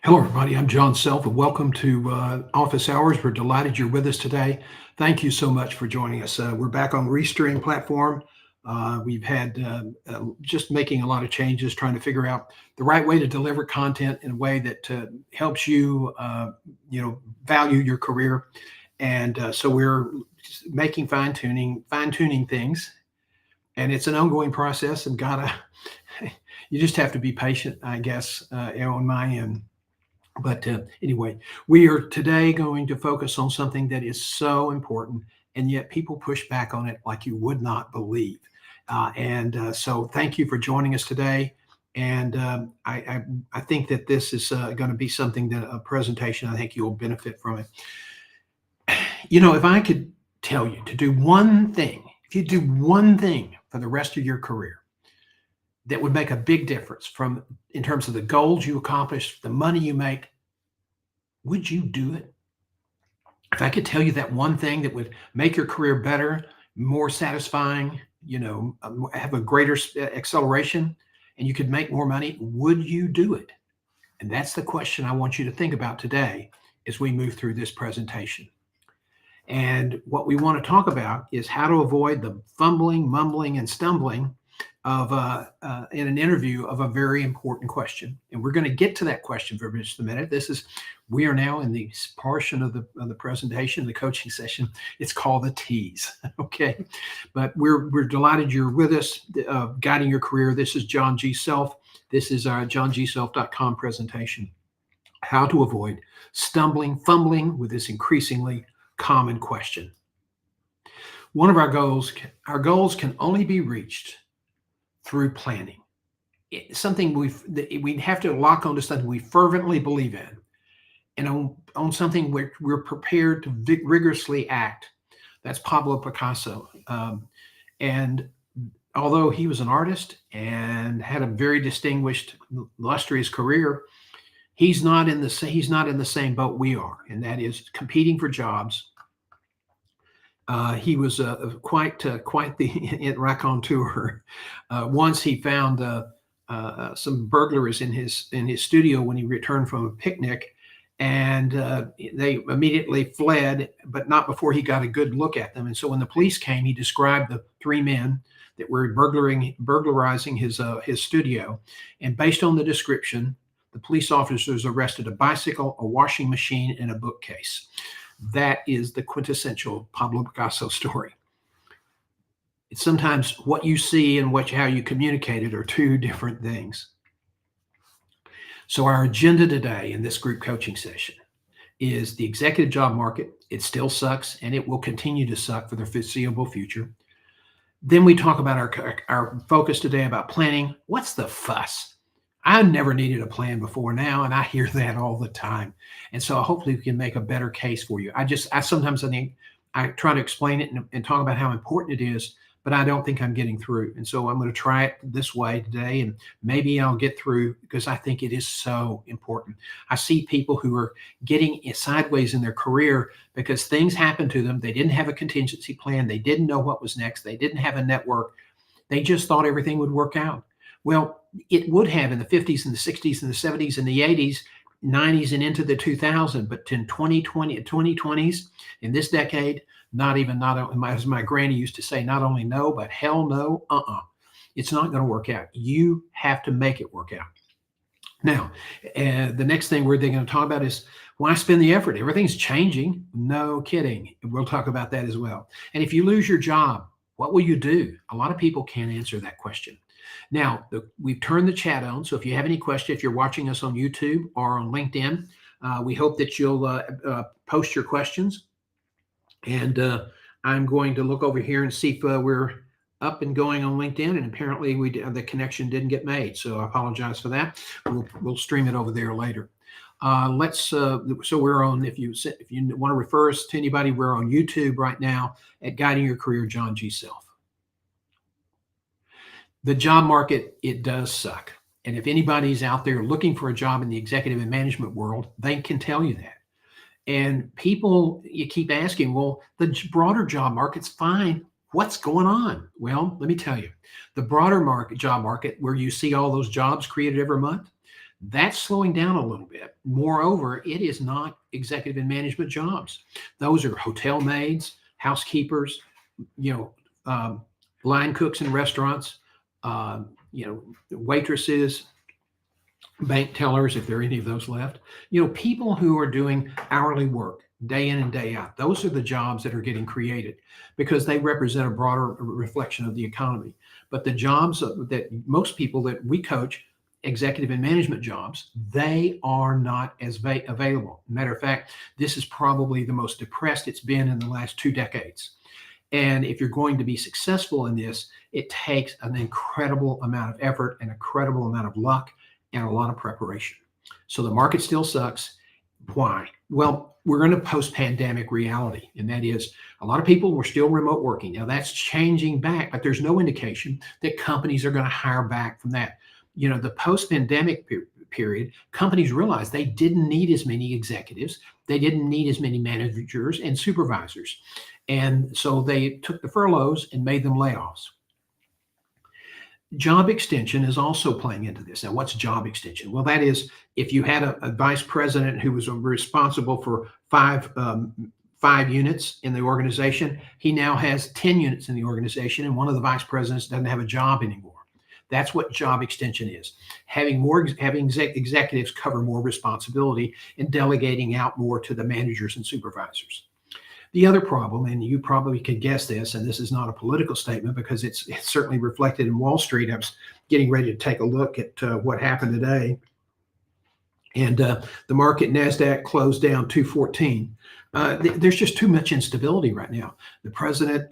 Hello, everybody. I'm John Self, and welcome to Office Hours. We're delighted you're with us today. Thank you so much for joining us. We're back on Restream platform. We've had just making a lot of changes, trying to figure out the right way to deliver content in a way that helps you, value your career. And so we're making fine tuning things, and it's an ongoing process. And gotta, you just have to be patient, I guess, on my end. But anyway, we are today going to focus on something that is so important, and yet people push back on it like you would not believe. So, thank you for joining us today. And I think that this is going to be something that a presentation. I think you'll benefit from it. If I could tell you to do one thing, if you do one thing for the rest of your career, that would make a big difference from in terms of the goals you accomplish, the money you make, would you do it? If I could tell you that one thing that would make your career better, more satisfying, have a greater acceleration, and you could make more money, would you do it? And that's the question I want you to think about today as we move through this presentation. And what we want to talk about is how to avoid the fumbling, mumbling, and stumbling of in an interview of a very important question. And we're going to get to that question for just a minute. We are now in the portion of the presentation, the coaching session. It's called the tease. Okay, but we're delighted you're with us, guiding your career. This is John G. Self. This is our johngself.com presentation. How to avoid fumbling with this increasingly common question. One of our goals can only be reached through planning. Something we have to lock onto something we fervently believe in, and on something we're prepared to rigorously act. That's Pablo Picasso. And although he was an artist and had a very distinguished, illustrious career, he's not in the same boat we are, and that is competing for jobs. He was quite the raconteur. Once he found some burglars in his studio when he returned from a picnic, and they immediately fled, but not before he got a good look at them. And so when the police came, he described the three men that were burglarizing his studio, and based on the description, the police officers arrested a bicycle, a washing machine, and a bookcase. That is the quintessential Pablo Picasso story. It's sometimes what you see and how you communicate it are two different things. So our agenda today in this group coaching session is the executive job market. It still sucks, and it will continue to suck for the foreseeable future. Then we talk about our focus today about planning. What's the fuss? I never needed a plan before now, and I hear that all the time. And so hopefully we can make a better case for you. I sometimes think I try to explain it and talk about how important it is, but I don't think I'm getting through. And so I'm going to try it this way today, and maybe I'll get through because I think it is so important. I see people who are getting sideways in their career because things happen to them. They didn't have a contingency plan. They didn't know what was next. They didn't have a network. They just thought everything would work out. Well, it would have in the 50s and the 60s and the 70s and the 80s, 90s and into the 2000s, but in 2020s, in this decade, not as my granny used to say, not only no, but hell no, it's not going to work out. You have to make it work out. Now, the next thing they're going to talk about is why spend the effort? Everything's changing. No kidding. We'll talk about that as well. And if you lose your job, what will you do? A lot of people can't answer that question. Now, we've turned the chat on, so if you have any questions, if you're watching us on YouTube or on LinkedIn, we hope that you'll post your questions. And I'm going to look over here and see if we're up and going on LinkedIn, and apparently the connection didn't get made, so I apologize for that. We'll stream it over there later. So we're on, if you want to refer us to anybody, we're on YouTube right now at Guiding Your Career, John G. Self. The job market, it does suck. And if anybody's out there looking for a job in the executive and management world, they can tell you that. And people, you keep asking, well, the broader job market's fine. What's going on? Well, let me tell you, the broader job market, where you see all those jobs created every month, That's slowing down a little bit. Moreover, it is not executive and management jobs. Those are hotel maids, housekeepers, you know, um, line cooks in restaurants, waitresses, bank tellers, if there are any of those left. People who are doing hourly work day in and day out. Those are the jobs that are getting created because they represent a broader reflection of the economy. But the jobs that most people that we coach, executive and management jobs, they are not as available. Matter of fact, this is probably the most depressed it's been in the last 2 decades. And if you're going to be successful in this, it takes an incredible amount of effort and a credible amount of luck and a lot of preparation. So the market still sucks. Why? Well, we're in a post-pandemic reality, and that is a lot of people were still remote working. Now that's changing back, but there's no indication that companies are going to hire back from that. The post-pandemic period, companies realized they didn't need as many executives, they didn't need as many managers and supervisors. And so they took the furloughs and made them layoffs. Job extension is also playing into this. Now, what's job extension? Well, that is if you had a vice president who was responsible for five units in the organization, he now has 10 units in the organization, and one of the vice presidents doesn't have a job anymore. That's what job extension is. Having executives cover more responsibility and delegating out more to the managers and supervisors. The other problem, and you probably could guess this, and this is not a political statement because it's certainly reflected in Wall Street. I was getting ready to take a look at what happened today, and the market NASDAQ closed down 214. There's just too much instability right now. The president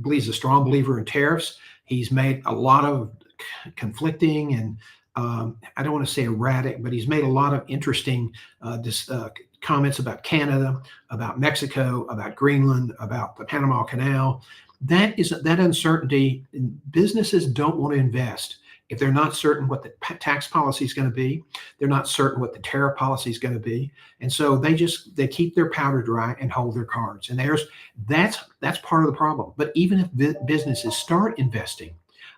believes a strong believer in tariffs. He's made a lot of conflicting and I don't want to say erratic, but he's made a lot of interesting comments about Canada, about Mexico, about Greenland, about the Panama Canal. That uncertainty. Businesses don't want to invest if they're not certain what the tax policy is going to be. They're not certain what the tariff policy is going to be, and so they keep their powder dry and hold their cards. And that's part of the problem. But even if businesses start investing,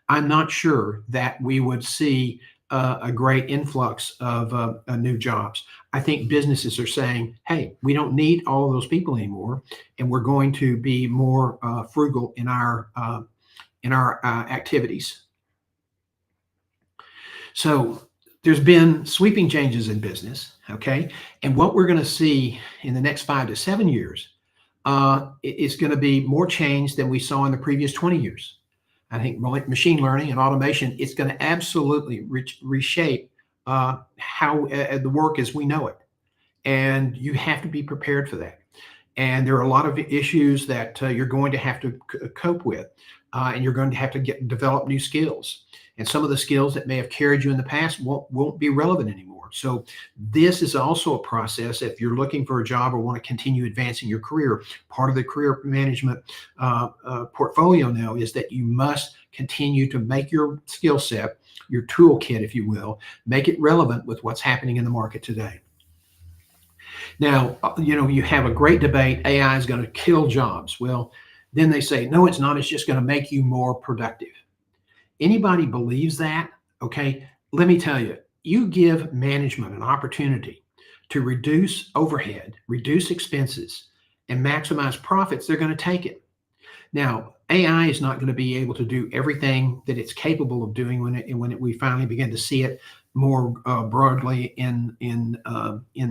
I'm not sure that we would see a great influx of new jobs. I think businesses are saying, hey, we don't need all of those people anymore, and we're going to be more frugal in our activities. So there's been sweeping changes in business, okay? And what we're going to see in the next 5 to 7 years is going to be more change than we saw in the previous 20 years. I think machine learning and automation is going to absolutely reshape how the work as we know it. And you have to be prepared for that. And there are a lot of issues that you're going to have to cope with, and you're going to have to develop new skills. And some of the skills that may have carried you in the past won't be relevant anymore. So this is also a process. If you're looking for a job or want to continue advancing your career, part of the career management portfolio now is that you must continue to make your skill set, your toolkit, if you will, make it relevant with what's happening in the market today. Now, you have a great debate, AI is going to kill jobs. Well, then they say, no, it's not. It's just going to make you more productive. Anybody believes that? Okay, let me tell you, you give management an opportunity to reduce overhead, reduce expenses, and maximize profits, they're going to take it. Now, AI is not going to be able to do everything that it's capable of doing when we finally begin to see it more broadly in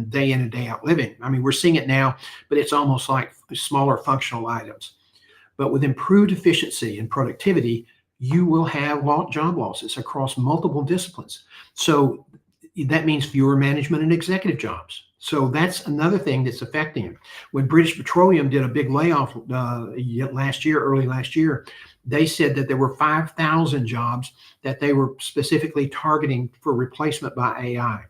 day in and day out living. I mean, we're seeing it now, but it's almost like smaller functional items. But with improved efficiency and productivity, you will have job losses across multiple disciplines. So that means fewer management and executive jobs. So that's another thing that's affecting it. When British Petroleum did a big layoff early last year, they said that there were 5,000 jobs that they were specifically targeting for replacement by AI.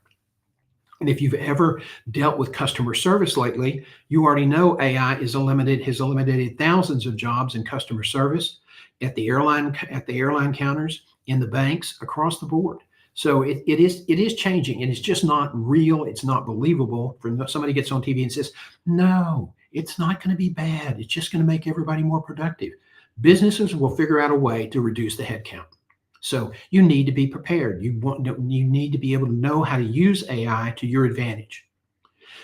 And if you've ever dealt with customer service lately, you already know AI has eliminated thousands of jobs in customer service, at the airline counters, in the banks, across the board. So it is changing, and it's just not real. It's not believable. Somebody gets on TV and says, no, it's not going to be bad. It's just going to make everybody more productive. Businesses will figure out a way to reduce the headcount. So you need to be prepared. You need to be able to know how to use AI to your advantage.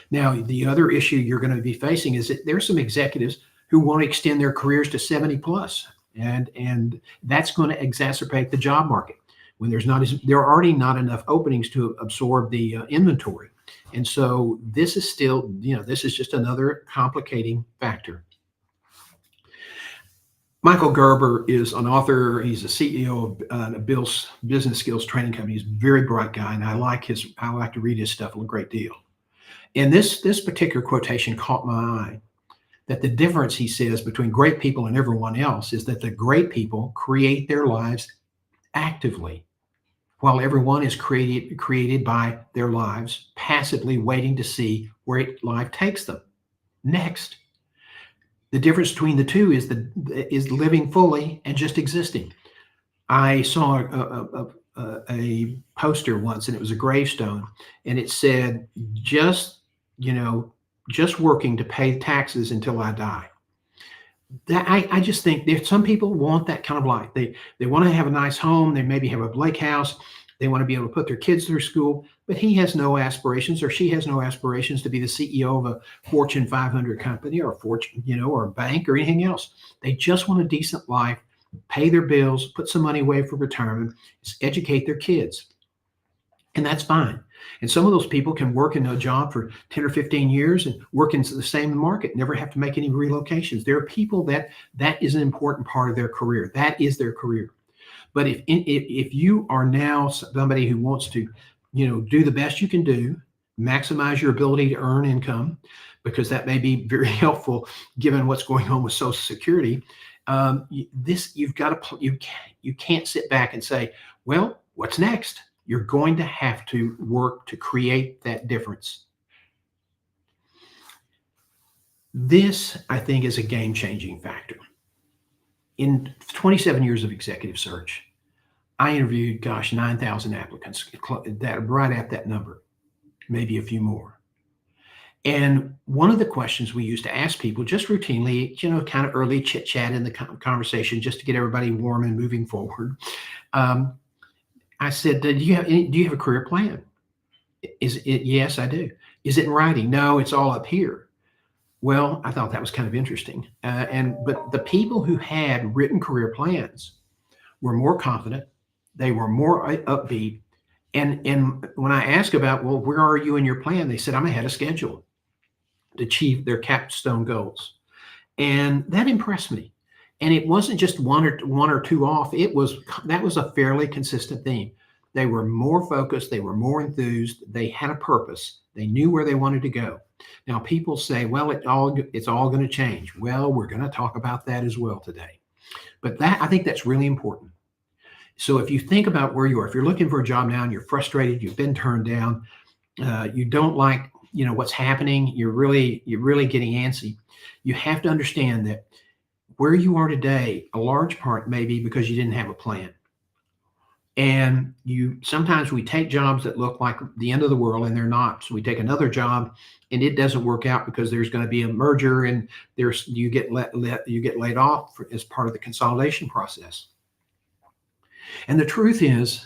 Now, the other issue you're going to be facing is that there's some executives who want to extend their careers to 70 plus, and that's going to exacerbate the job market when there are already not enough openings to absorb the inventory. And so this is still, this is just another complicating factor. Michael Gerber is an author. He's a CEO of Bill's Business Skills Training Company. He's a very bright guy, and I like to read his stuff a great deal. And this particular quotation caught my eye, that the difference, he says, between great people and everyone else is that the great people create their lives actively, while everyone is created by their lives passively, waiting to see where life takes them next. The difference between the two is living fully and just existing. I saw a poster once, and it was a gravestone, and it said, just working to pay taxes until I die. That I just think that some people want that kind of life. They want to have a nice home. They maybe have a lake house. They want to be able to put their kids through school, but he has no aspirations, or she has no aspirations to be the CEO of a Fortune 500 company, or a Fortune, or a bank, or anything else. They just want a decent life, pay their bills, put some money away for retirement, educate their kids. And that's fine. And some of those people can work in a job for 10 or 15 years and work in the same market, never have to make any relocations. There are people that is an important part of their career. That is their career. But if you are now somebody who wants to, do the best you can do, maximize your ability to earn income, because that may be very helpful given what's going on with Social Security. You've got to, you can't sit back and say, well, what's next? You're going to have to work to create that difference. This, I think, is a game-changing factor. In 27 years of executive search, I interviewed, 9,000 applicants, that right at that number, maybe a few more. And one of the questions we used to ask people just routinely, kind of early chit chat in the conversation, just to get everybody warm and moving forward. I said, do you have a career plan? Is it? Yes, I do. Is it in writing? No, it's all up here. Well, I thought that was kind of interesting. But the people who had written career plans were more confident. They were more upbeat. And when I asked about, well, where are you in your plan? They said, I'm ahead of schedule to achieve their capstone goals. And that impressed me. And it wasn't just one or two off. That was a fairly consistent theme. They were more focused. They were more enthused. They had a purpose. They knew where they wanted to go. Now, people say, well, it's all going to change. Well, we're going to talk about that as well today. But I think that's really important. So if you think about where you are, if you're looking for a job now and you're frustrated, you've been turned down, you don't like, what's happening, you're really getting antsy, you have to understand that where you are today, a large part may be because you didn't have a plan. And sometimes we take jobs that look like the end of the world, and they're not. So we take another job and it doesn't work out because there's going to be a merger, and you get laid off as part of the consolidation process. And the truth is,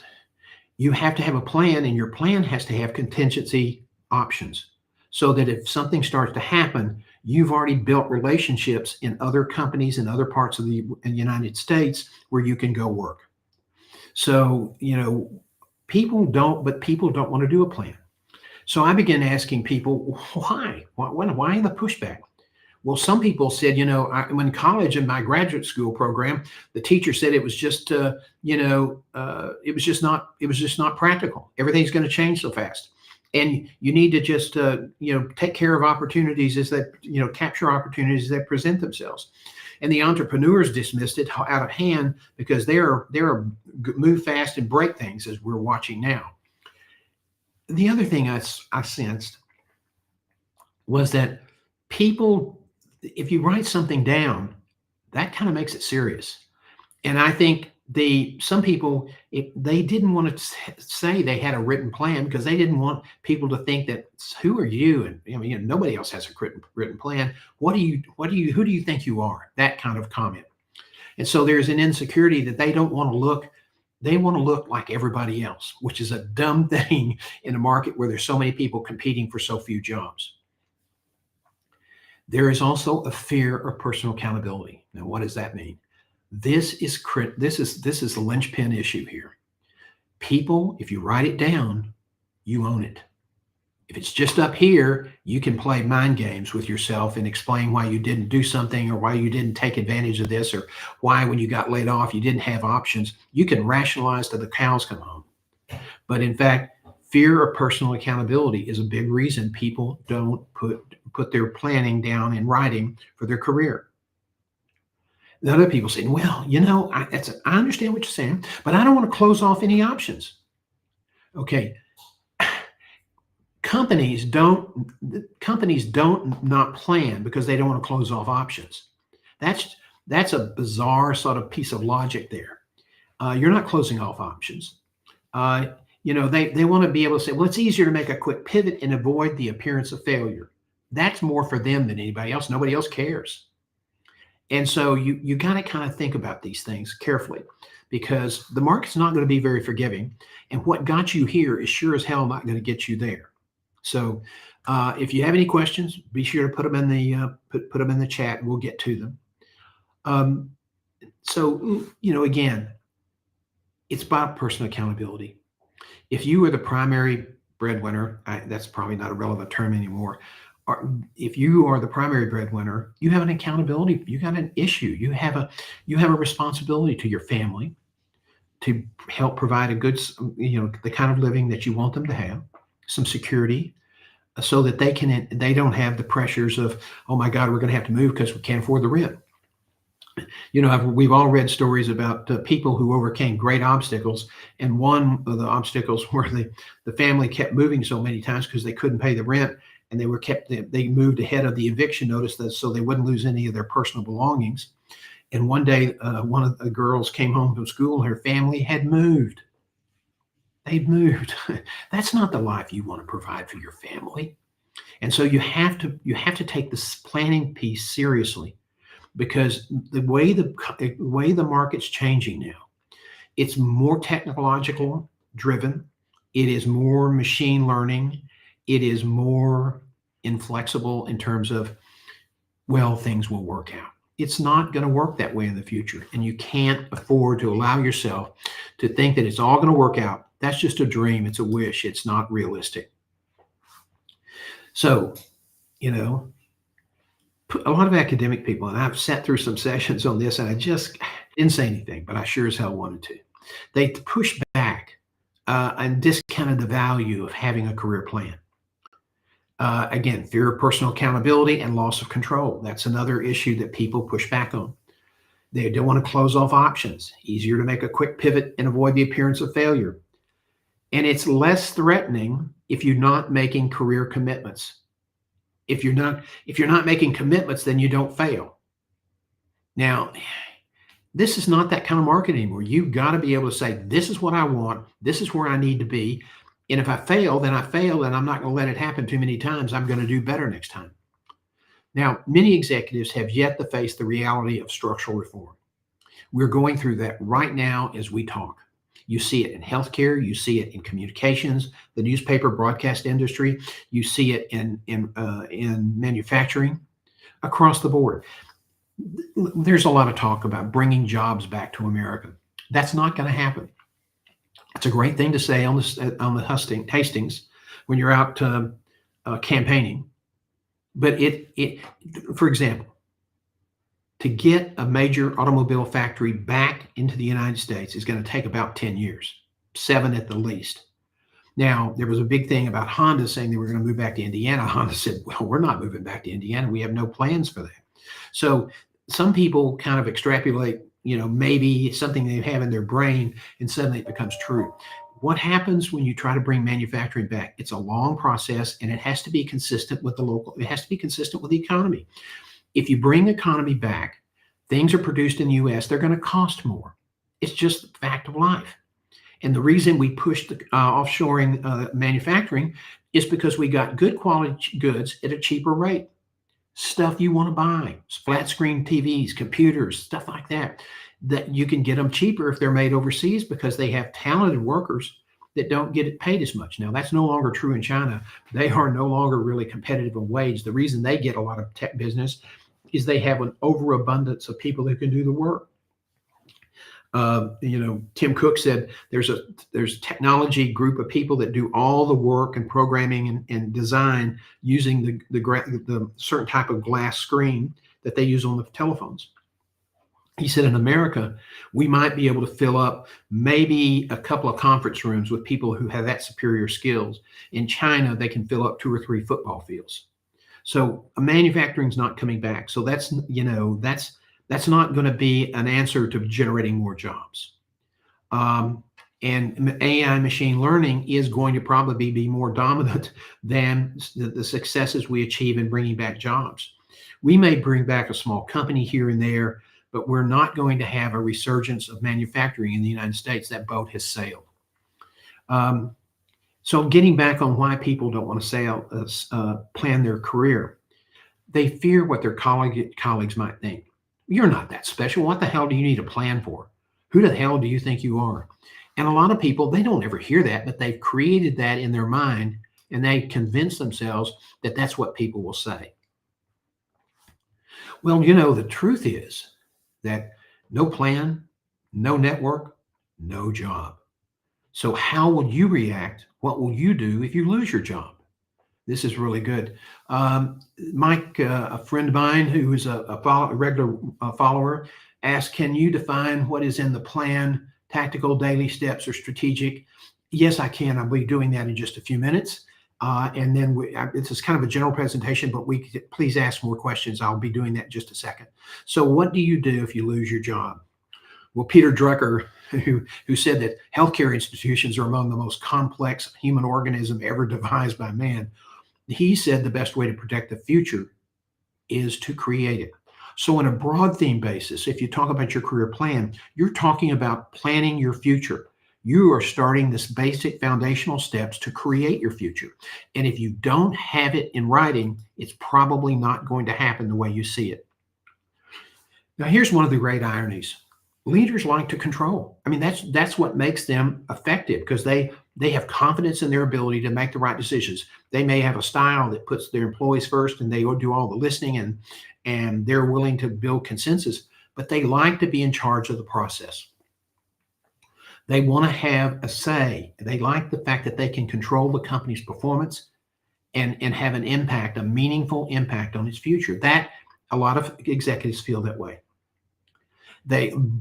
you have to have a plan, and your plan has to have contingency options, so that if something starts to happen, you've already built relationships in other companies in other parts of the United States where you can go work. So, people don't want to do a plan. So I began asking people, why? Why the pushback? Well, some people said, when college in my graduate school program, the teacher said it was just, it was just not practical. Everything's going to change so fast. And you need to just, take care of opportunities as they, capture opportunities that present themselves. And the entrepreneurs dismissed it out of hand because they're move fast and break things, as we're watching now. The other thing I sensed was that people, if you write something down, that kind of makes it serious. And I think some people, they didn't want to say they had a written plan because they didn't want people to think that, who are you? And nobody else has a written plan. Who do you think you are? That kind of comment. And so there's an insecurity that they don't want to look They want to look like everybody else, which is a dumb thing in a market where there's so many people competing for so few jobs. There is also a fear of personal accountability. Now, what does that mean? This is the linchpin issue here. People, if you write it down, you own it. If it's just up here, you can play mind games with yourself and explain why you didn't do something or why you didn't take advantage of this or why when you got laid off you didn't have options. You can rationalize till the cows come home. But in fact, fear of personal accountability is a big reason people don't put their planning down in writing for their career. The other people saying, well, I understand what you're saying, but I don't want to close off any options. Okay, companies don't not plan because they don't want to close off options. That's a bizarre sort of piece of logic there. You're not closing off options. Uh, they want to be able to say, well, it's easier to make a quick pivot and avoid the appearance of failure. That's more for them than anybody else. Nobody else cares. And so you got to kind of think about these things carefully because the market's not going to be very forgiving. And what got you here is sure as hell not going to get you there. So if you have any questions, be sure to put them in the put them in the chat and we'll get to them. Um, again, it's about personal accountability. If you are the primary breadwinner, that's probably not a relevant term anymore. If you are the primary breadwinner, you have an accountability. You got an issue. You have a responsibility to your family to help provide a good, the kind of living that you want them to have, some security, so that they don't have the pressures of, oh my God, we're going to have to move because we can't afford the rent. We've all read stories about people who overcame great obstacles, and one of the obstacles where the family kept moving so many times because they couldn't pay the rent, and they moved ahead of the eviction notice so they wouldn't lose any of their personal belongings. And one day, one of the girls came home from school, and her family had moved. They'd moved. That's not the life you want to provide for your family. And so you have to take this planning piece seriously. Because the way the market's changing now, it's more technological driven. It is more machine learning. It is more inflexible in terms of, well, things will work out. It's not going to work that way in the future. And you can't afford to allow yourself to think that it's all going to work out. That's just a dream. It's a wish. It's not realistic. So, a lot of academic people, and I've sat through some sessions on this, and I just didn't say anything, but I sure as hell wanted to. They push back and discounted the value of having a career plan. Again, fear of personal accountability and loss of control. That's another issue that people push back on. They don't want to close off options. Easier to make a quick pivot and avoid the appearance of failure. And it's less threatening if you're not making career commitments. If you're not making commitments, then you don't fail. Now, this is not that kind of market anymore. You've got to be able to say, this is what I want. This is where I need to be. And if I fail, then I fail, and I'm not going to let it happen too many times. I'm going to do better next time. Now, many executives have yet to face the reality of structural reform. We're going through that right now as we talk. You see it in healthcare. You see it in communications, the newspaper broadcast industry. You see it in manufacturing, across the board. There's a lot of talk about bringing jobs back to America. That's not going to happen. It's a great thing to say on the Hastings when you're out campaigning, but for example, to get a major automobile factory back into the United States is going to take about 10 years, 7 at the least. Now, there was a big thing about Honda saying they were going to move back to Indiana. Honda said, well, we're not moving back to Indiana. We have no plans for that. So some people kind of extrapolate, maybe something they have in their brain, and suddenly it becomes true. What happens when you try to bring manufacturing back? It's a long process, and it has to be consistent with it has to be consistent with the economy. If you bring the economy back, things are produced in the U.S., they're going to cost more. It's just the fact of life. And the reason we pushed the offshoring manufacturing is because we got good quality goods at a cheaper rate. stuff you want to buy, flat screen TVs, computers, stuff like that, that you can get them cheaper if they're made overseas because they have talented workers that don't get it paid as much. Now, that's no longer true in China. They are no longer really competitive in wage. The reason they get a lot of tech business is they have an overabundance of people who can do the work. Tim Cook said there's a technology group of people that do all the work and programming and design using the certain type of glass screen that they use on the telephones. He said in America, we might be able to fill up maybe a couple of conference rooms with people who have that superior skills. In China, they can fill up 2 or 3 football fields. So manufacturing's not coming back. So that's not going to be an answer to generating more jobs. And AI machine learning is going to probably be more dominant than the successes we achieve in bringing back jobs. We may bring back a small company here and there, but we're not going to have a resurgence of manufacturing in the United States. That boat has sailed. So getting back on why people don't want to plan their career, they fear what their colleagues might think. You're not that special. What the hell do you need a plan for? Who the hell do you think you are? And a lot of people, they don't ever hear that, but they've created that in their mind, and they convince themselves that that's what people will say. Well, the truth is that no plan, no network, no job. So how will you react? What will you do if you lose your job? This is really good. Mike, a friend of mine who is a regular follower, asked, can you define what is in the plan, tactical, daily steps, or strategic? Yes, I can. I'll be doing that in just a few minutes. And then this is kind of a general presentation, but please ask more questions. I'll be doing that in just a second. So what do you do if you lose your job? Well, Peter Drucker, who said that healthcare institutions are among the most complex human organism ever devised by man, he said the best way to protect the future is to create it. So on a broad theme basis, if you talk about your career plan, you're talking about planning your future. You are starting this basic foundational steps to create your future. And if you don't have it in writing, it's probably not going to happen the way you see it. Now, here's one of the great ironies. Leaders like to control. I mean, that's what makes them effective, because they have confidence in their ability to make the right decisions. They may have a style that puts their employees first, and they will do all the listening, and they're willing to build consensus, but they like to be in charge of the process. They want to have a say. They like the fact that they can control the company's performance and have an impact, a meaningful impact on its future. That a lot of executives feel that way.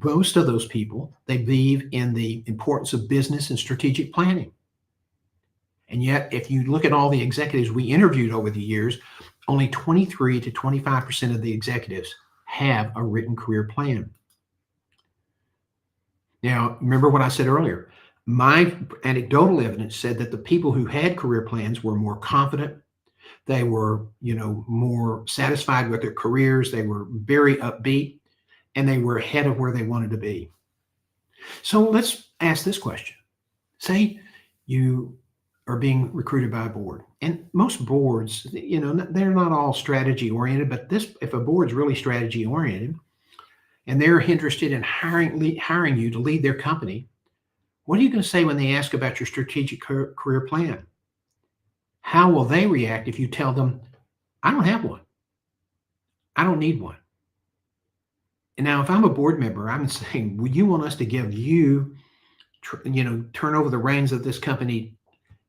Most of those people, they believe in the importance of business and strategic planning. And yet, if you look at all the executives we interviewed over the years, only 23 to 25% of the executives have a written career plan. Now, remember what I said earlier. My anecdotal evidence said that the people who had career plans were more confident. They were, more satisfied with their careers. They were very upbeat, and they were ahead of where they wanted to be. So let's ask this question. Say you are being recruited by a board, and most boards, they're not all strategy oriented, but if a board's really strategy oriented and they're interested in hiring you to lead their company, what are you going to say when they ask about your strategic career plan? How will they react if you tell them, I don't have one. I don't need one. And now, if I'm a board member, I'm saying, well, you want us to give you, turn over the reins of this company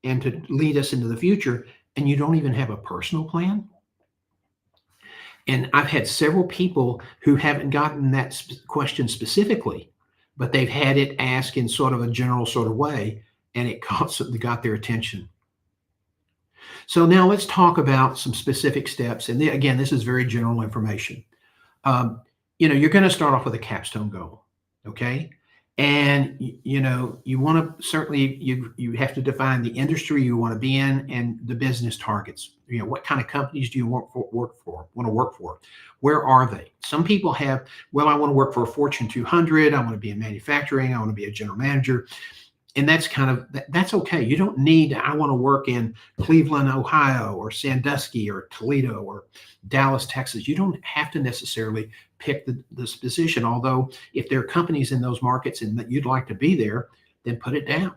and to lead us into the future, and you don't even have a personal plan? And I've had several people who haven't gotten that question specifically, but they've had it asked in sort of a general sort of way, and it got their attention. So now let's talk about some specific steps. And again, this is very general information. You're going to start off with a capstone goal, okay? And you want to certainly you have to define the industry you want to be in and the business targets. What kind of companies do you want to work for? Where are they? Some people have, I want to work for a Fortune 200. I want to be in manufacturing. I want to be a general manager. And that's that's okay. You don't need, I want to work in Cleveland, Ohio, or Sandusky, or Toledo, or Dallas, Texas. You don't have to necessarily pick this position. Although if there are companies in those markets and that you'd like to be there, then put it down.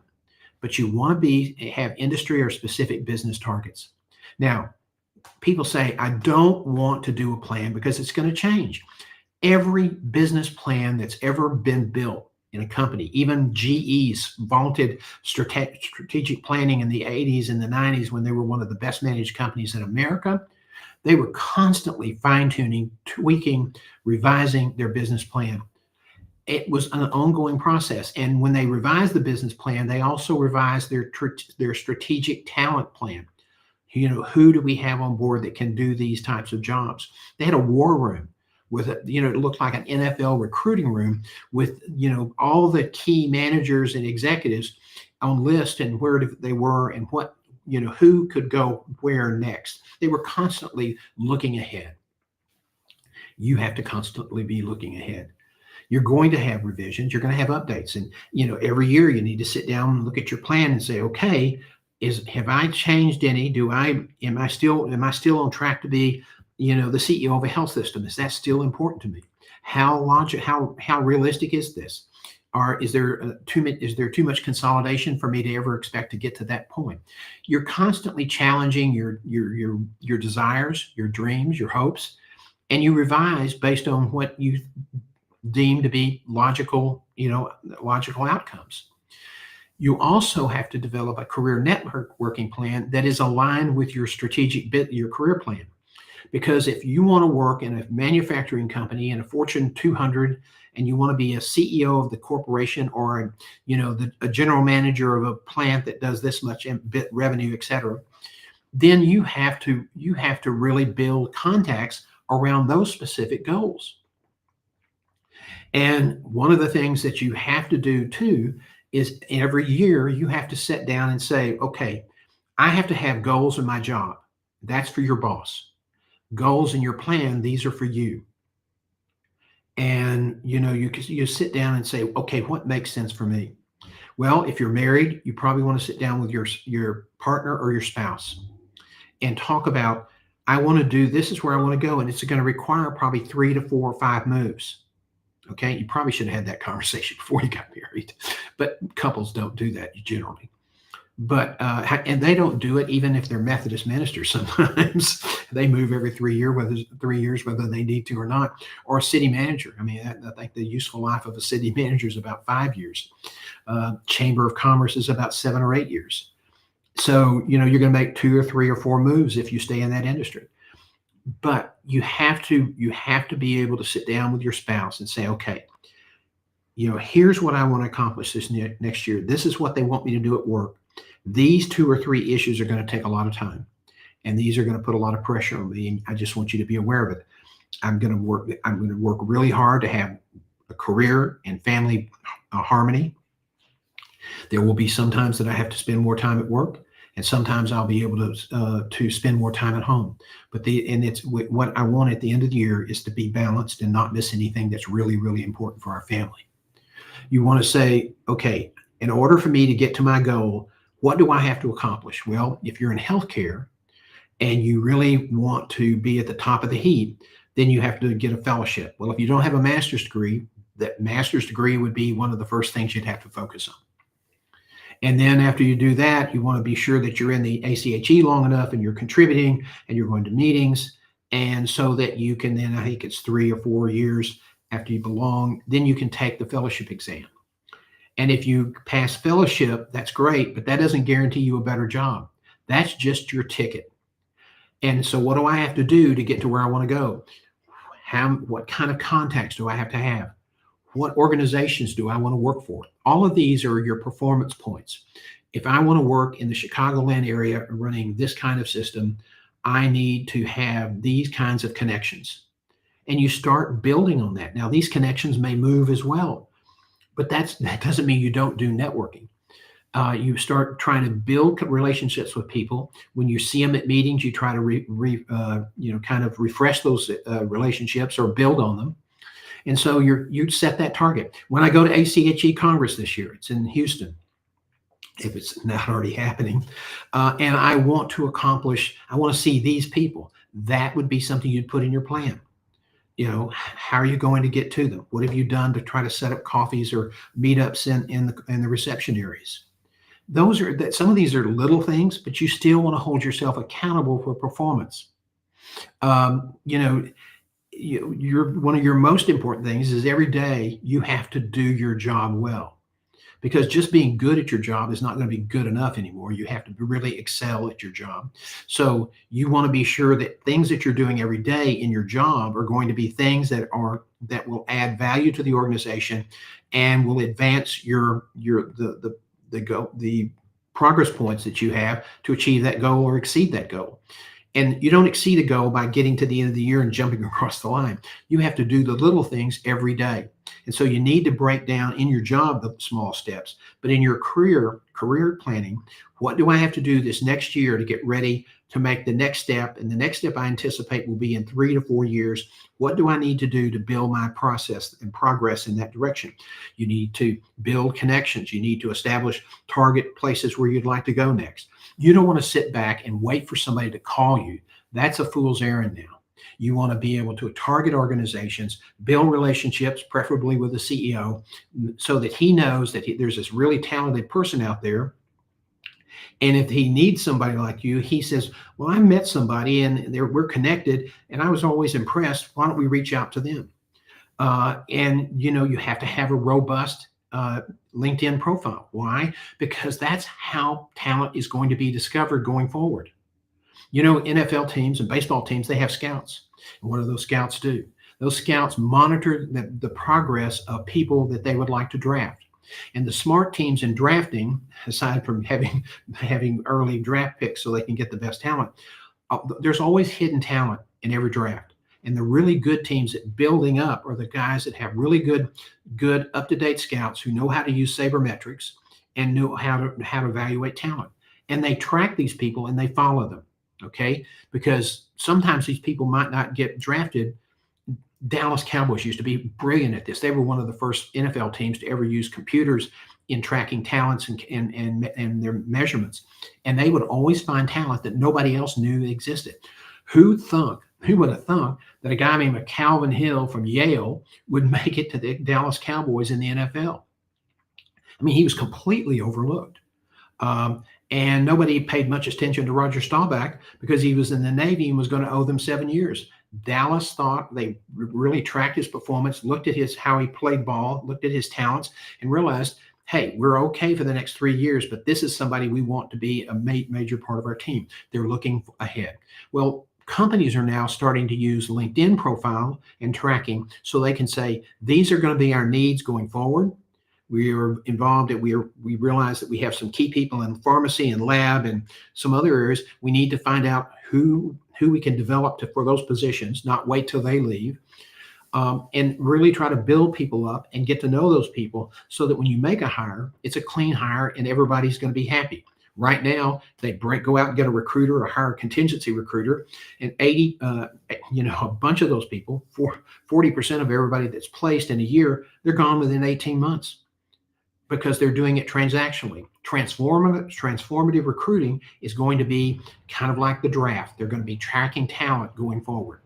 But you want to have industry or specific business targets. Now, people say, I don't want to do a plan because it's going to change. Every business plan that's ever been built in a company, even GE's vaunted strategic planning in the 80s and the 90s, when they were one of the best managed companies in America, they were constantly fine-tuning, tweaking, revising their business plan. It was an ongoing process. And when they revised the business plan, they also revised their strategic talent plan. Who do we have on board that can do these types of jobs? They had a war room with it looked like an NFL recruiting room with, all the key managers and executives on list and where they were and what, who could go where next. They were constantly looking ahead. You have to constantly be looking ahead. You're going to have revisions. You're going to have updates. And, every year you need to sit down and look at your plan and say, okay, have I changed any? Am I still on track to be, the CEO of a health system? Is that still important to me? How realistic is this? Or is there too much consolidation for me to ever expect to get to that point? You're constantly challenging your desires, your dreams, your hopes, and you revise based on what you deem to be logical outcomes. You also have to develop a career networking plan that is aligned with your your career plan. Because if you want to work in a manufacturing company in a Fortune 200 and you want to be a CEO of the corporation, or a general manager of a plant that does this much revenue, et cetera, then you have to really build contacts around those specific goals. And one of the things that you have to do too is every year you have to sit down and say, okay, I have to have goals in my job. That's for your boss. Goals in your plan, these are for you. And you sit down and say, okay, what makes sense for me? Well, if you're married, you probably want to sit down with your partner or your spouse and talk about, I want to do, this is where I want to go, and it's going to require probably 3 to 4 or 5 moves. Okay, you probably should have had that conversation before you got married, but couples don't do that generally. But and they don't do it even if they're Methodist ministers. Sometimes they move every 3 years, whether they need to or not. Or a city manager. I mean, I think the useful life of a city manager is about 5 years. Chamber of Commerce is about 7 or 8 years. So you're going to make 2 or 3 or 4 moves if you stay in that industry. But you have to be able to sit down with your spouse and say, okay, here's what I want to accomplish this next year. This is what they want me to do at work. These 2 or 3 issues are going to take a lot of time, and these are going to put a lot of pressure on me. And I just want you to be aware of it. I'm going to work really hard to have a career and family harmony. There will be some times that I have to spend more time at work, and sometimes I'll be able to spend more time at home. But it's what I want at the end of the year is to be balanced and not miss anything that's really, really important for our family. You want to say, okay, in order for me to get to my goal, what do I have to accomplish? Well, if you're in healthcare and you really want to be at the top of the heap, then you have to get a fellowship. Well, if you don't have a master's degree, that master's degree would be one of the first things you'd have to focus on. And then after you do that, you want to be sure that you're in the ACHE long enough and you're contributing and you're going to meetings. And so that you can then, I think it's 3 or 4 years after you belong, then you can take the fellowship exam. And if you pass fellowship, that's great, but that doesn't guarantee you a better job. That's just your ticket. And so what do I have to do to get to where I want to go? What kind of contacts do I have to have? What organizations do I want to work for? All of these are your performance points. If I want to work in the Chicagoland area running this kind of system, I need to have these kinds of connections. And you start building on that. Now, these connections may move as well, but that doesn't mean you don't do networking. You start trying to build relationships with people. When you see them at meetings, you try to kind of refresh those relationships or build on them. And so you set that target. When I go to ACHE Congress this year, it's in Houston. if it's not already happening. And I want to accomplish, I want to see these people. That would be something you'd put in your plan. How are you going to get to them? What have you done to try to set up coffees or meetups in the reception areas? Those are that some of these are little things, but you still want to hold yourself accountable for performance. Um, you know, you're one of your most important things is every day you have to do your job well, because just being good at your job is not going to be good enough anymore. You have to really excel at your job. So you want to be sure that things that you're doing every day in your job are going to be things that will add value to the organization and will advance the progress points that you have to achieve that goal or exceed that goal. And you don't exceed a goal by getting to the end of the year and jumping across the line. You have to do the little things every day. And so you need to break down in your job the small steps. But in your career planning, what do I have to do this next year to get ready to make the next step? And the next step I anticipate will be in 3 to 4 years. What do I need to do to build my process and progress in that direction? You need to build connections. You need to establish target places where you'd like to go next. You don't want to sit back and wait for somebody to call you. That's a fool's errand now. You want to be able to target organizations, build relationships, preferably with the CEO, so that he knows that there's this really talented person out there. And if he needs somebody like you, he says, well, I met somebody and we're connected and I was always impressed. Why don't we reach out to them? And you have to have a robust LinkedIn profile. Why? Because that's how talent is going to be discovered going forward. NFL teams and baseball teams, they have scouts. And what do those scouts do? Those scouts monitor the progress of people that they would like to draft. And the smart teams in drafting, aside from having early draft picks so they can get the best talent, there's always hidden talent in every draft. And the really good teams that building up are the guys that have really good up-to-date scouts who know how to use sabermetrics and know how to evaluate talent. And they track these people and they follow them. Okay, because sometimes these people might not get drafted. Dallas Cowboys used to be brilliant at this. They were one of the first NFL teams to ever use computers in tracking talents and their measurements. And they would always find talent that nobody else knew existed. Who would have thunk that a guy named Calvin Hill from Yale would make it to the Dallas Cowboys in the NFL? I mean, he was completely overlooked. And nobody paid much attention to Roger Staubach because he was in the Navy and was going to owe them 7 years. Dallas thought they really tracked his performance, looked at how he played ball, looked at his talents, and realized, hey, we're okay for the next 3 years, but this is somebody we want to be a major part of our team. They're looking ahead. Well, companies are now starting to use LinkedIn profile and tracking so they can say, these are going to be our needs going forward. We are involved and we realize that we have some key people in pharmacy and lab and some other areas. We need to find out who we can develop for those positions, not wait till they leave, and really try to build people up and get to know those people so that when you make a hire, it's a clean hire and everybody's going to be happy. Right now, they go out and get a recruiter or hire a contingency recruiter, and a bunch of those people, 40% of everybody that's placed in a year, they're gone within 18 months. Because they're doing it transactionally. Transformative recruiting is going to be kind of like the draft. They're going to be tracking talent going forward.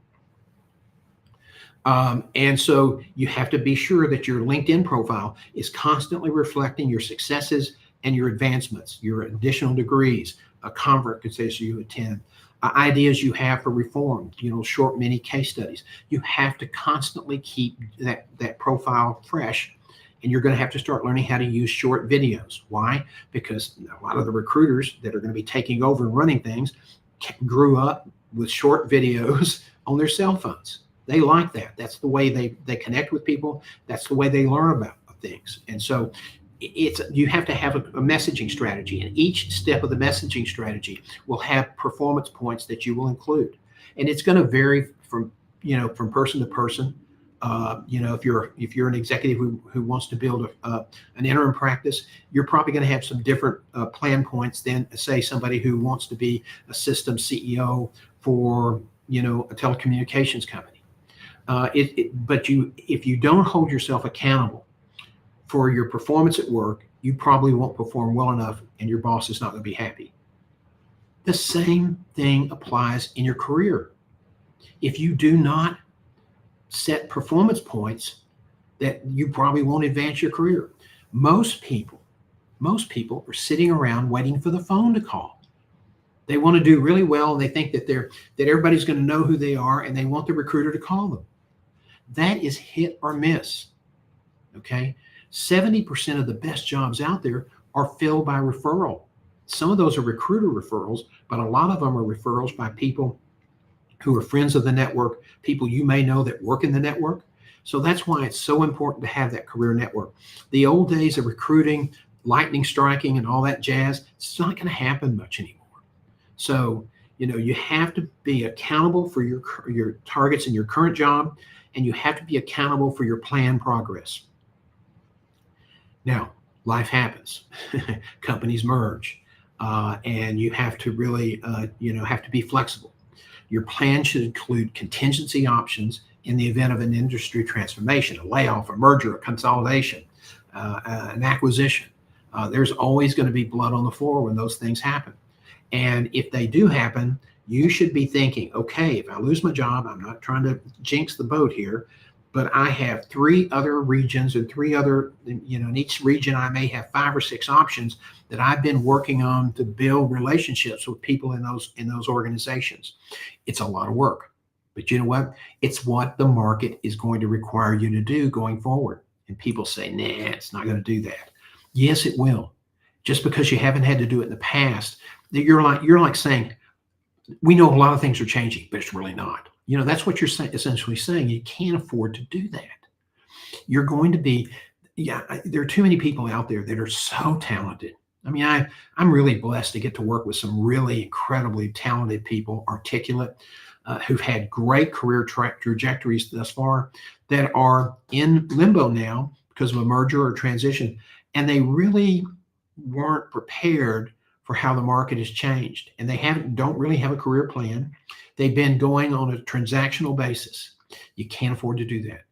And so you have to be sure that your LinkedIn profile is constantly reflecting your successes and your advancements, your additional degrees, a conference you attend, ideas you have for reform, short mini case studies. You have to constantly keep that profile fresh. And you're going to have to start learning how to use short videos. Why? Because a lot of the recruiters that are going to be taking over and running things grew up with short videos on their cell phones. They like that. That's the way they connect with people. That's the way they learn about things. And so you have to have a messaging strategy. And each step of the messaging strategy will have performance points that you will include. And it's going to vary from person to person. If you're an executive who wants to build an interim practice, you're probably going to have some different plan points than say somebody who wants to be a system CEO for a telecommunications company. But if you don't hold yourself accountable for your performance at work, you probably won't perform well enough and your boss is not going to be happy. The same thing applies in your career. If you do not set performance points, that you probably won't advance your career. Most people, most people are sitting around waiting for the phone to call. They want to do really well and they think that everybody's going to know who they are and they want the recruiter to call them. That is hit or miss. Okay? 70% of the best jobs out there are filled by referral. Some of those are recruiter referrals, but a lot of them are referrals by people who are friends of the network, people you may know that work in the network. So that's why it's so important to have that career network. The old days of recruiting, lightning striking, and all that jazz, it's not going to happen much anymore. So, you have to be accountable for your targets in your current job, and you have to be accountable for your planned progress. Now, life happens. Companies merge, and you have to really, have to be flexible. Your plan should include contingency options in the event of an industry transformation, a layoff, a merger, a consolidation, an acquisition. There's always going to be blood on the floor when those things happen. And if they do happen, you should be thinking, okay, if I lose my job, I'm not trying to jinx the boat here, but I have 3 other regions and 3 other, in each region, I may have 5 or 6 options that I've been working on to build relationships with people in those organizations. It's a lot of work, but you know what? It's what the market is going to require you to do going forward. And people say, nah, it's not going to do that. Yes, it will. Just because you haven't had to do it in the past, you're like saying, we know a lot of things are changing, but it's really not. That's what you're essentially saying. You can't afford to do that. You're going to be, there are too many people out there that are so talented. I mean, I'm really blessed to get to work with some really incredibly talented people, articulate, who've had great career trajectories thus far, that are in limbo now because of a merger or transition, and they really weren't prepared for how the market has changed, and they don't really have a career plan. They've been going on a transactional basis. You can't afford to do that.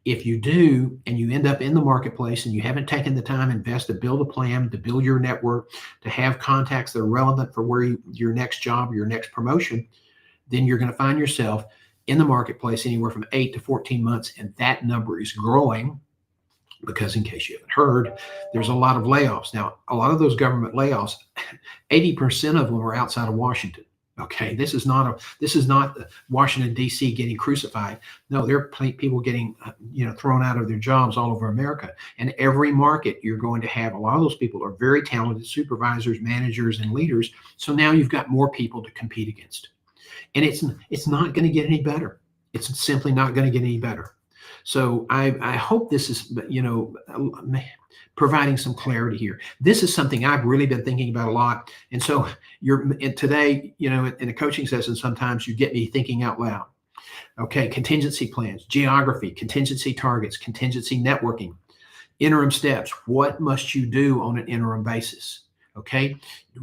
If you do, and you end up in the marketplace and you haven't taken the time to invest to build a plan, to build your network, to have contacts that are relevant for where your next job, your next promotion, then you're going to find yourself in the marketplace anywhere from 8 to 14 months, and that number is growing. Because in case you haven't heard, there's a lot of layoffs. Now, a lot of those government layoffs, 80% of them are outside of Washington. Okay, this is not Washington, D.C. getting crucified. No, there are people getting thrown out of their jobs all over America. And every market, you're going to have a lot of those people are very talented supervisors, managers, and leaders. So now you've got more people to compete against. And it's not going to get any better. It's simply not going to get any better. So I hope this is, providing some clarity here. This is something I've really been thinking about a lot. And so today, in a coaching session, sometimes you get me thinking out loud. Okay, contingency plans, geography, contingency targets, contingency networking, interim steps. What must you do on an interim basis? Okay,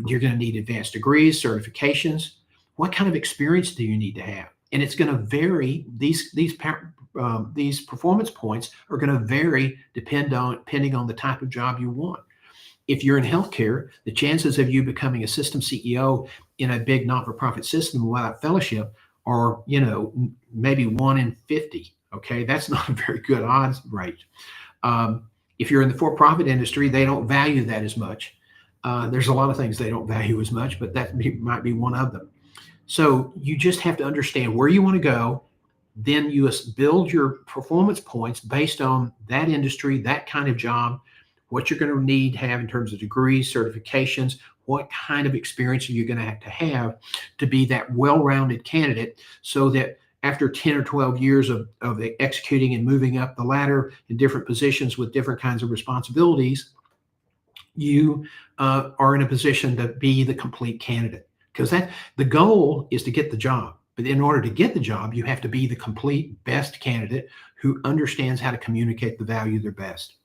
you're going to need advanced degrees, certifications. What kind of experience do you need to have? And it's going to vary. These performance points are going to vary depending on the type of job you want. If you're in healthcare, the chances of you becoming a system CEO in a big not-for-profit system without fellowship are, maybe 1 in 50. Okay, that's not a very good odds rate. If you're in the for-profit industry, they don't value that as much. There's a lot of things they don't value as much, but that might be one of them. So you just have to understand where you want to go. Then you build your performance points based on that industry, that kind of job, what you're going to need to have in terms of degrees, certifications, what kind of experience are you going to have to be that well-rounded candidate, so that after 10 or 12 years of executing and moving up the ladder in different positions with different kinds of responsibilities, you are in a position to be the complete candidate. Because the goal is to get the job. But in order to get the job, you have to be the complete best candidate who understands how to communicate the value they're best.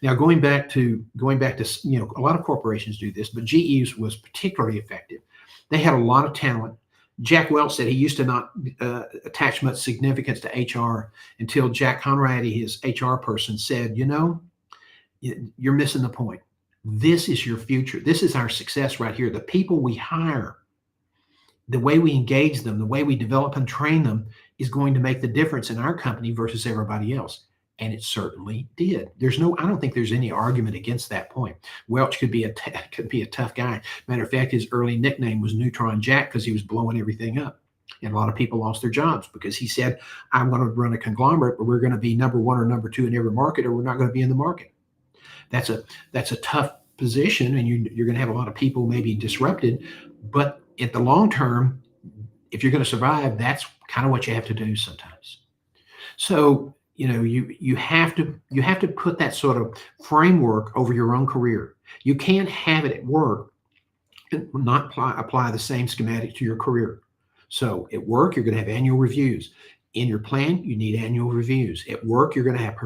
Now, going back to a lot of corporations do this, but GE was particularly effective. They had a lot of talent. Jack Welch said he used to not attach much significance to HR until Jack Conradi, his HR person, said, you're missing the point. This is your future. This is our success right here. The people we hire, the way we engage them, the way we develop and train them is going to make the difference in our company versus everybody else. And it certainly did. I don't think there's any argument against that point. Welch could be could be a tough guy. Matter of fact, his early nickname was Neutron Jack because he was blowing everything up. And a lot of people lost their jobs because he said, I'm going to run a conglomerate, but we're going to be number one or number two in every market, or we're not going to be in the market. That's a tough position, and you're going to have a lot of people maybe disrupted. But at the long term, if you're going to survive, that's kind of what you have to do sometimes. So you have to put that sort of framework over your own career. You can't have it at work and not apply the same schematic to your career. So at work, you're going to have annual reviews. In your plan, you need annual reviews. At work, you're going to have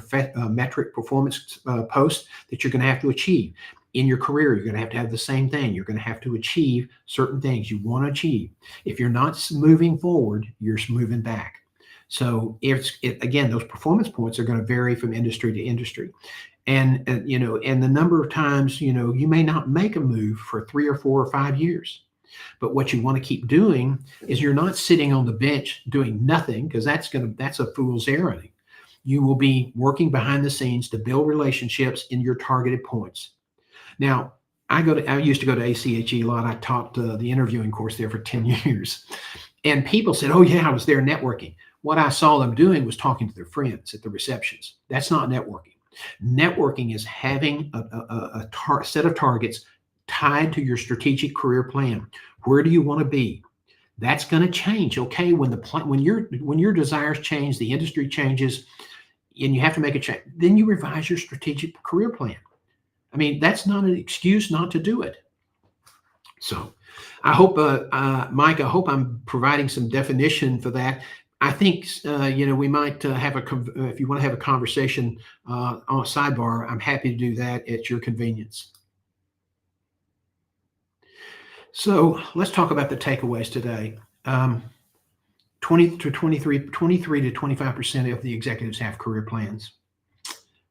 metric performance posts that you're going to have to achieve. In your career, you're going to have the same thing. You're going to have to achieve certain things you want to achieve. If you're not moving forward, you're moving back. So again, those performance points are going to vary from industry to industry. And the number of times, you may not make a move for 3 or 4 or 5 years. But what you want to keep doing is you're not sitting on the bench doing nothing, because that's a fool's errand. You will be working behind the scenes to build relationships in your targeted points. Now, I used to go to ACHE a lot. I taught the interviewing course there for 10 years. And people said, oh yeah, I was there networking. What I saw them doing was talking to their friends at the receptions. That's not networking. Networking is having a set of targets tied to your strategic career plan. Where do you want to be? That's going to change. Okay, when your desires change, the industry changes, and you have to make a change. Then you revise your strategic career plan. I mean, that's not an excuse not to do it. So, I hope, Mike, I hope I'm providing some definition for that. I think we might have if you want to have a conversation on a sidebar, I'm happy to do that at your convenience. So let's talk about the takeaways today. 23 to 25% of the executives have career plans.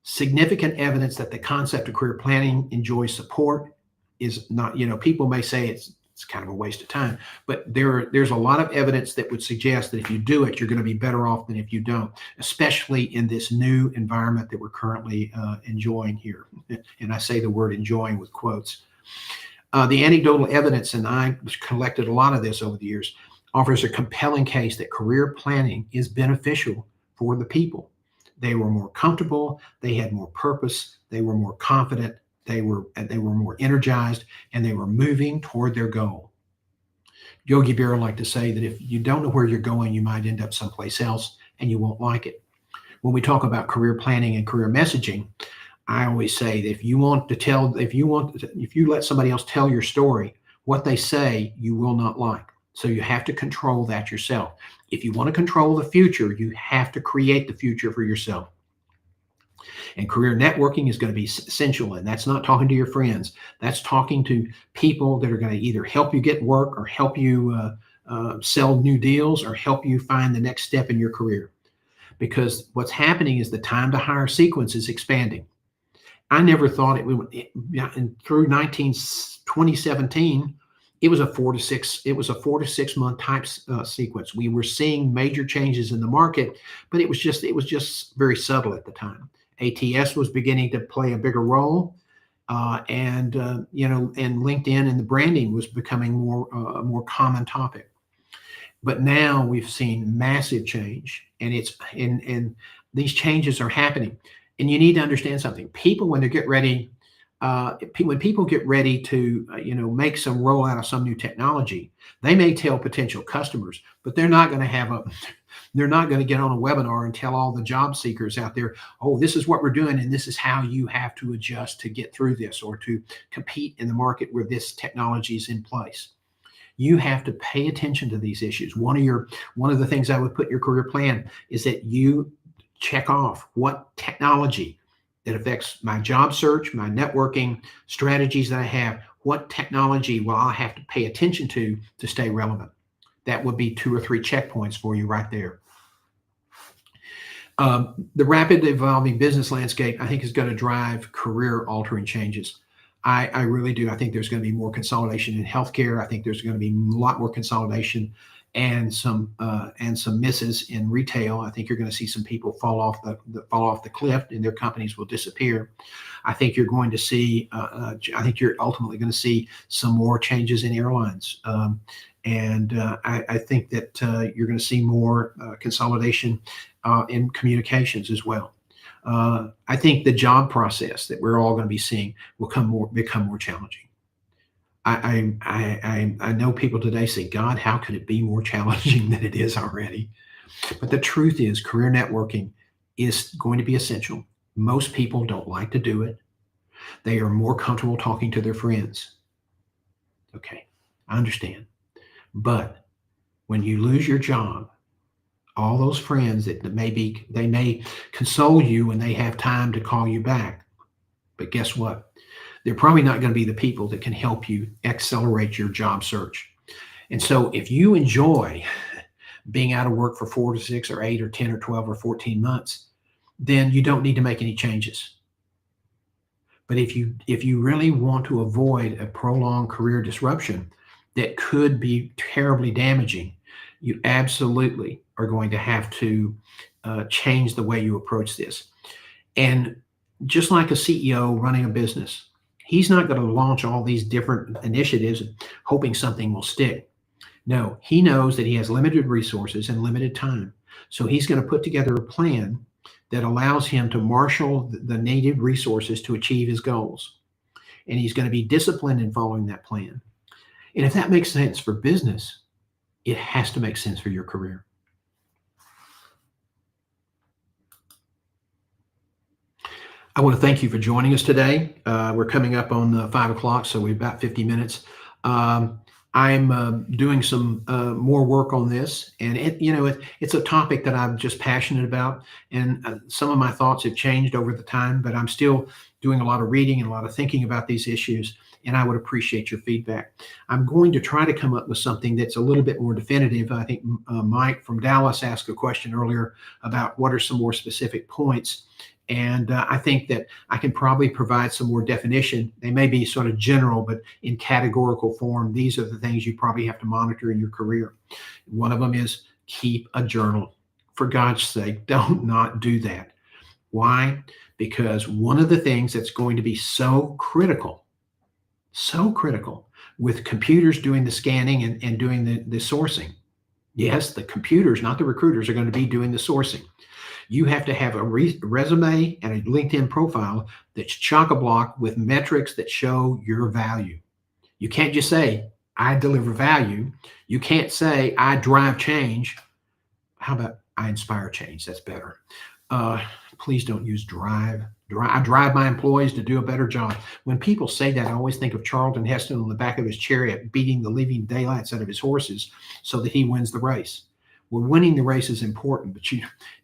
Significant evidence that the concept of career planning enjoys support is not, people may say it's kind of a waste of time, but there's a lot of evidence that would suggest that if you do it, you're going to be better off than if you don't, especially in this new environment that we're currently enjoying here. And I say the word enjoying with quotes. The anecdotal evidence, and I collected a lot of this over the years, offers a compelling case that career planning is beneficial for the people. They were more comfortable, they had more purpose, they were more confident, they were more energized, and they were moving toward their goal. Yogi Berra liked to say that if you don't know where you're going, you might end up someplace else and you won't like it. When we talk about career planning and career messaging, I always say that if you let somebody else tell your story, what they say you will not like. So you have to control that yourself. If you want to control the future, you have to create the future for yourself. And career networking is going to be essential. And that's not talking to your friends. That's talking to people that are going to either help you get work or help you sell new deals or help you find the next step in your career. Because what's happening is the time to hire sequence is expanding. I never thought through 2017, it was a 4 to 6 month type sequence. We were seeing major changes in the market, but it was just very subtle at the time. ATS was beginning to play a bigger role, and LinkedIn and the branding was becoming a more common topic. But now we've seen massive change, and these changes are happening. And you need to understand something. People, when people get ready to, make some rollout of some new technology, they may tell potential customers, but they're not going to get on a webinar and tell all the job seekers out there, oh, this is what we're doing, and this is how you have to adjust to get through this or to compete in the market where this technology is in place. You have to pay attention to these issues. One of the things I would put in your career plan is that you check off what technology that affects my job search, my networking strategies that I have, what technology will I have to pay attention to stay relevant. That would be 2 or 3 checkpoints for you right there. The rapid evolving business landscape, I think, is going to drive career altering changes. I really do. I think there's going to be more consolidation in healthcare. I think there's going to be a lot more consolidation and some misses in retail. I think you're going to see some people fall off the cliff, and their companies will disappear. I think you're going to see. I think you're ultimately going to see some more changes in airlines. I think that you're going to see more consolidation in communications as well. I think the job process that we're all going to be seeing will become more challenging. I know people today say, God, how could it be more challenging than it is already? But the truth is, career networking is going to be essential. Most people don't like to do it. They are more comfortable talking to their friends. Okay, I understand. But when you lose your job, all those friends that they may console you when they have time to call you back. But guess what? They're probably not going to be the people that can help you accelerate your job search. And so if you enjoy being out of work for 4 to 6 or 8 or 10 or 12 or 14 months, then you don't need to make any changes. But if you really want to avoid a prolonged career disruption that could be terribly damaging, you absolutely are going to have to change the way you approach this. And just like a CEO running a business, he's not going to launch all these different initiatives hoping something will stick. No, he knows that he has limited resources and limited time. So he's going to put together a plan that allows him to marshal the needed resources to achieve his goals. And he's going to be disciplined in following that plan. And if that makes sense for business, it has to make sense for your career. I want to thank you for joining us today. We're coming up on 5 o'clock, so we've about 50 minutes. I'm doing some more work on this, and it's a topic that I'm just passionate about, and some of my thoughts have changed over the time, but I'm still doing a lot of reading and a lot of thinking about these issues, and I would appreciate your feedback. I'm going to try to come up with something that's a little bit more definitive. I think Mike from Dallas asked a question earlier about what are some more specific points. And I think that I can probably provide some more definition. They may be sort of general, but in categorical form, these are the things you probably have to monitor in your career. One of them is keep a journal. For God's sake, don't not do that. Why? Because one of the things that's going to be so critical with computers doing the scanning and doing the sourcing. Yes, the computers, not the recruiters, are going to be doing the sourcing. You have to have a resume and a LinkedIn profile that's chock-a-block with metrics that show your value. You can't just say, I deliver value. You can't say, I drive change. How about I inspire change? That's better. Please don't use drive. I drive my employees to do a better job. When people say that, I always think of Charlton Heston on the back of his chariot beating the living daylights out of his horses so that he wins the race. Well, winning the race is important, but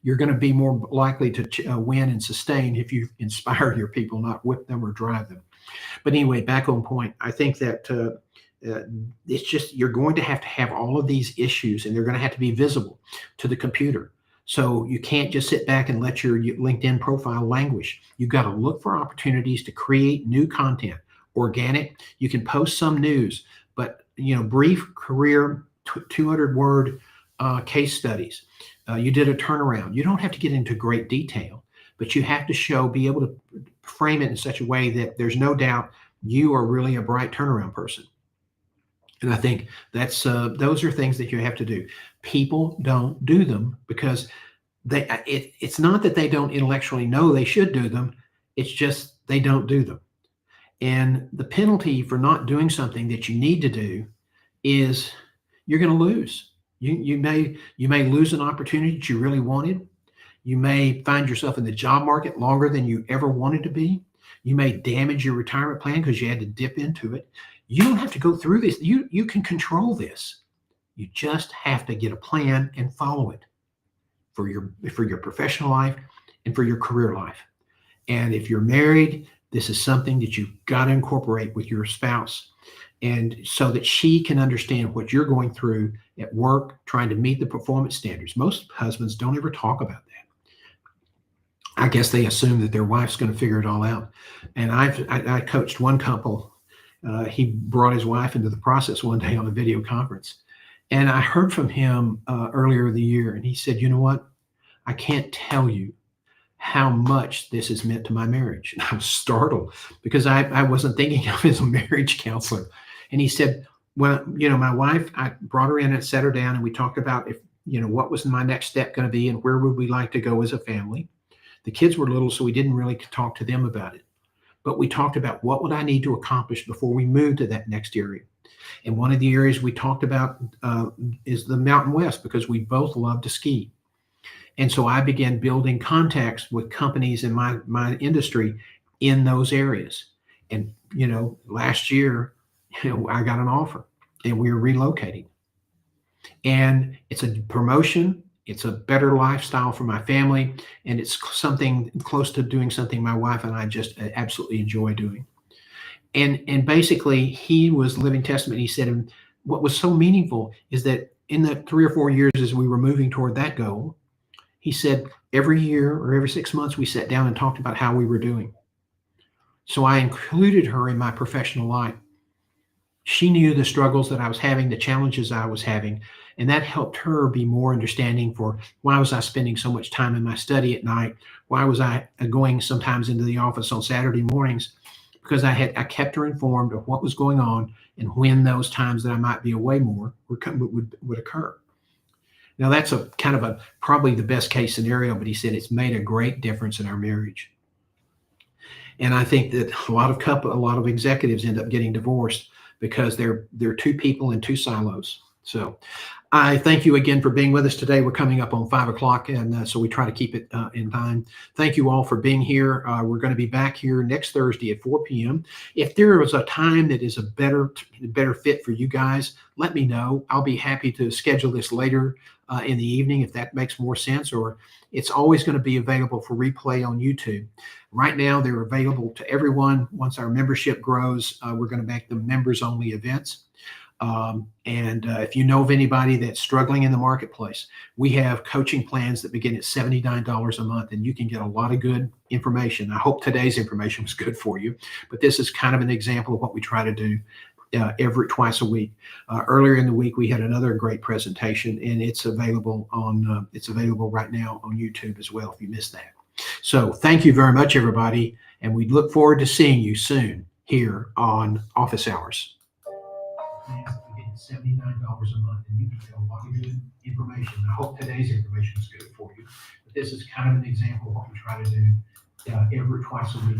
you're going to be more likely to win and sustain if you inspire your people, not whip them or drive them. But anyway, back on point, I think that it's just you're going to have all of these issues, and they're going to have to be visible to the computer. So you can't just sit back and let your LinkedIn profile languish. You've got to look for opportunities to create new content, organic. You can post some news, but brief career 200-word case studies. You did a turnaround. You don't have to get into great detail, but you have to be able to frame it in such a way that there's no doubt you are really a bright turnaround person. And I think that's those are things that you have to do. People don't do them because it's not that they don't intellectually know they should do them. It's just they don't do them. And the penalty for not doing something that you need to do is you're going to lose. You may lose an opportunity that you really wanted. You may find yourself in the job market longer than you ever wanted to be. You may damage your retirement plan because you had to dip into it. You don't have to go through this. You can control this. You just have to get a plan and follow it for your professional life and for your career life. And if you're married, this is something that you've got to incorporate with your spouse, and so that she can understand what you're going through at work, trying to meet the performance standards. Most husbands don't ever talk about that. I guess they assume that their wife's going to figure it all out. And I coached one couple. He brought his wife into the process one day on a video conference. And I heard from him earlier in the year, and he said, "You know what? I can't tell you how much this has meant to my marriage." And I was startled because I wasn't thinking of him as a marriage counselor. And he said, "Well, my wife, I brought her in and sat her down, and we talked about if, what was my next step going to be and where would we like to go as a family. The kids were little, so we didn't really talk to them about it. But we talked about what would I need to accomplish before we moved to that next area. And one of the areas we talked about is the Mountain West because we both love to ski. And so I began building contacts with companies in my industry in those areas. And, last year, I got an offer and we were relocating. And it's a promotion. It's a better lifestyle for my family. And it's something close to doing something my wife and I just absolutely enjoy doing. And basically, he was living testament. He said, and what was so meaningful is that in the 3 or 4 years as we were moving toward that goal, he said every year or every 6 months, we sat down and talked about how we were doing. So I included her in my professional life. She knew the struggles that I was having, the challenges I was having, and that helped her be more understanding for why was I spending so much time in my study at night? Why was I going sometimes into the office on Saturday mornings? Because I kept her informed of what was going on and when those times that I might be away more would occur. Now that's a kind of probably the best case scenario, but he said it's made a great difference in our marriage. And I think that a lot of executives end up getting divorced because they're two people in two silos. So I thank you again for being with us today. We're coming up on 5 o'clock, and so we try to keep it in time. Thank you all for being here. We're going to be back here next Thursday at 4 p.m. If there was a time that is a better fit for you guys, let me know. I'll be happy to schedule this later in the evening if that makes more sense, or it's always going to be available for replay on YouTube. Right now, they're available to everyone. Once our membership grows, we're going to make them members-only events. And if you know of anybody that's struggling in the marketplace, we have coaching plans that begin at $79 a month, and you can get a lot of good information. I hope today's information was good for you, but this is kind of an example of what we try to do twice a week. Earlier in the week, we had another great presentation, and it's available right now on YouTube as well if you missed that. So thank you very much, everybody, and we look forward to seeing you soon here on Office Hours. $79 a month, and you can get a lot of good information. I hope today's information is good for you. But this is kind of an example of what we try to do twice a week.